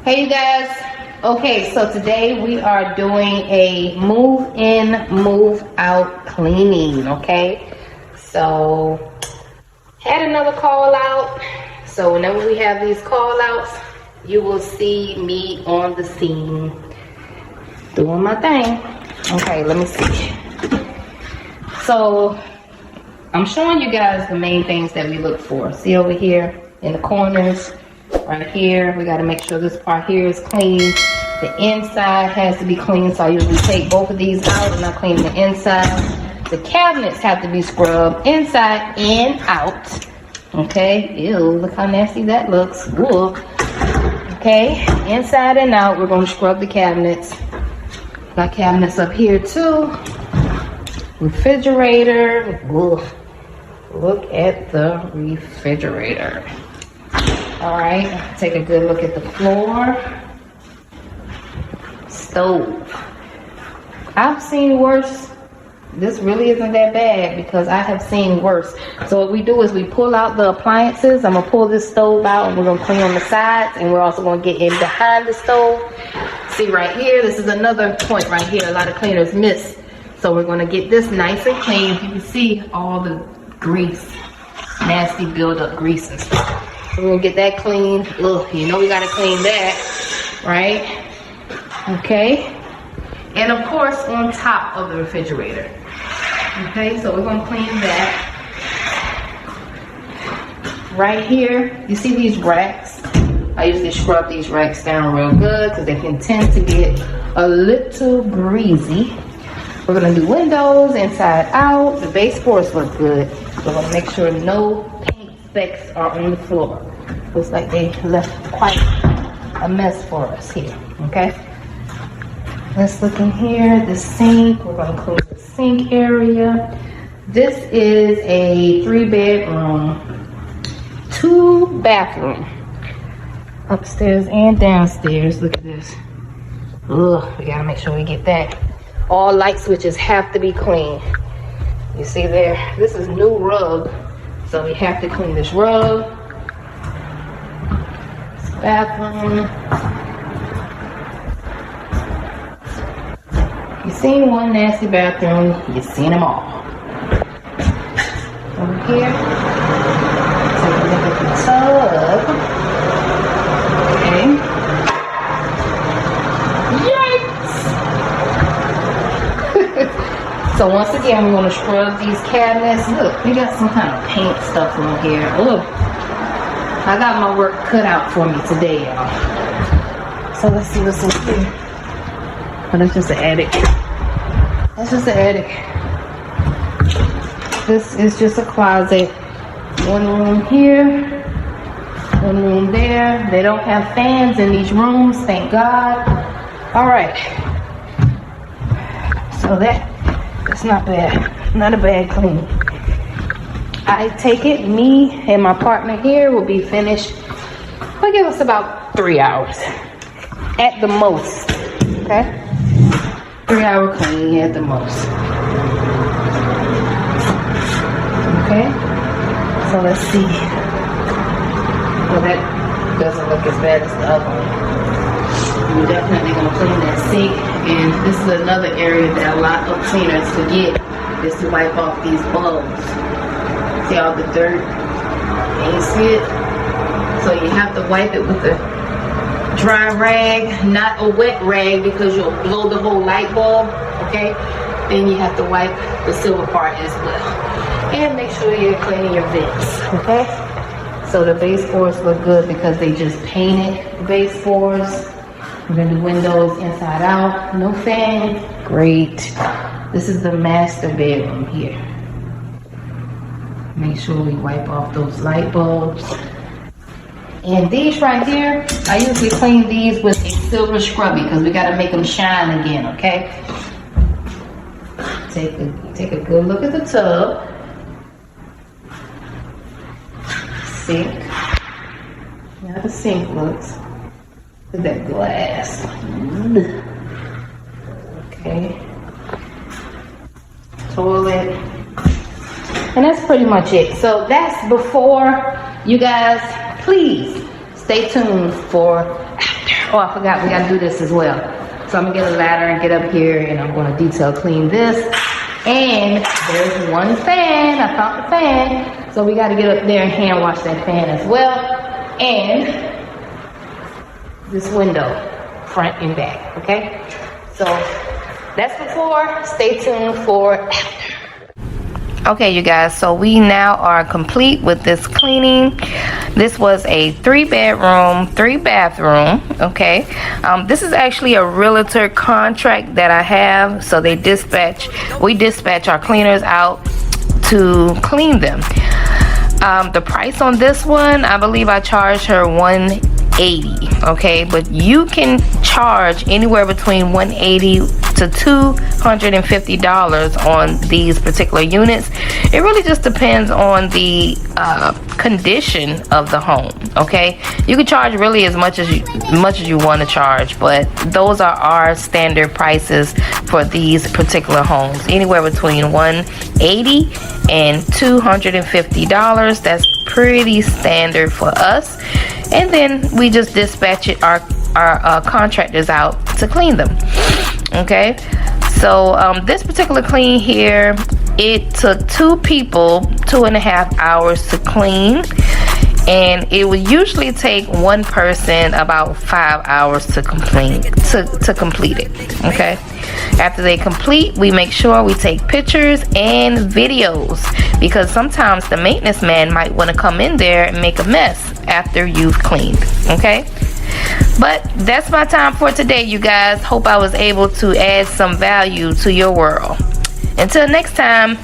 Hey you guys. Okay, so today we are doing a move in, move out cleaning. Okay, so had another call out. So whenever we have these call outs, you will see me on the scene doing my thing. Okay, let me see. So I'm showing you guys the main things that we look for. See over here in the corners, right here, we got to make sure this part here is clean. The inside has to be clean, so I usually take both of these out and I clean the inside. The cabinets have to be scrubbed inside and out. Okay, ew, look how nasty that looks. Ooh. Okay, inside and out, we're going to scrub the cabinets. Got cabinets up here too. Refrigerator. Ooh. Look at the refrigerator. All right, take a good look at the floor. Stove. I've seen worse. This really isn't that bad because I have seen worse. So what we do is we pull out the appliances. I'm gonna pull this stove out and we're gonna clean on the sides, and we're also gonna get in behind the stove. See right here, this is another point right here a lot of cleaners miss. So we're gonna get this nice and clean. You can see all the grease, nasty buildup grease and stuff. So we're gonna get that clean. Ugh, you know we gotta clean that, right? Okay. And of course on top of the refrigerator. Okay, so we're gonna clean that. Right here, you see these racks? I usually scrub these racks down real good because they can tend to get a little greasy. We're gonna do windows inside out. The baseboards look good. We're gonna make sure no paint specks are on the floor. Looks like they left quite a mess for us here, okay? Let's look in here, the sink. We're gonna clean the sink area. This is a 3-bedroom, 2-bathroom, upstairs and downstairs. Look at this. Ugh, we gotta make sure we get that. All light switches have to be clean. You see there, this is new rug, so we have to clean this rug. This bathroom. You've seen one nasty bathroom, you've seen them all. Over here, take a look at the tub. Okay. Yikes! So once again, we're going to scrub these cabinets. Look, we got some kind of paint stuff on here. Look, I got my work cut out for me today, y'all. So let's see what's in here. Oh, that's just an attic. That's just an attic. This is just a closet. One room here, one room there. They don't have fans in these rooms, thank God. All right. So that's not bad. Not a bad clean. I take it, me and my partner here will be finished. It'll give us about 3 hours at the most. Okay? 3-hour clean at the most. Okay, so let's see. Well, that doesn't look as bad as the other one. We're definitely going to clean that sink, and this is another area that a lot of cleaners forget, is to wipe off these bulbs. See all the dirt? Can you see it? So you have to wipe it with a dry rag, not a wet rag, because you'll blow the whole light bulb, okay? Then you have to wipe the silver part as well. And make sure you're cleaning your vents, okay? So the baseboards look good because they just painted the baseboards. We're gonna do windows inside out, no fan, great. This is the master bedroom here. Make sure we wipe off those light bulbs. And these right here, I usually clean these with a silver scrubby because we gotta make them shine again, okay? Take a good look at the tub. Sink. Now the sink looks. Look at that glass. Okay. Toilet. And that's pretty much it. So that's before. You guys, please stay tuned for after. Oh, I forgot, we gotta do this as well. So I'm gonna get a ladder and get up here, and I'm gonna detail clean this. And there's one fan, I found the fan. So we gotta get up there and hand wash that fan as well. And this window, front and back, okay? So that's before, stay tuned for after. Okay, you guys, so we now are complete with this cleaning. This was a 3-bedroom, 3-bathroom, okay? This is actually a realtor contract that I have, so we dispatch our cleaners out to clean them. The price on this one, I believe I charged her $180, okay? But you can charge anywhere between $180 to $250 on these particular units. It really just depends on the condition of the home, okay? You can charge really as much as you want to charge, but those are our standard prices for these particular homes, anywhere between $180 and $250. That's pretty standard for us. And then we just dispatch our contractors out to clean them. Okay, so this particular clean here, it took 2 people 2.5 hours to clean, and it would usually take one person about 5 hours to complete it. Okay, after they complete, we make sure we take pictures and videos, because sometimes the maintenance man might want to come in there and make a mess after you've cleaned. Okay, but that's my time for today, you guys. Hope I was able to add some value to your world. Until next time,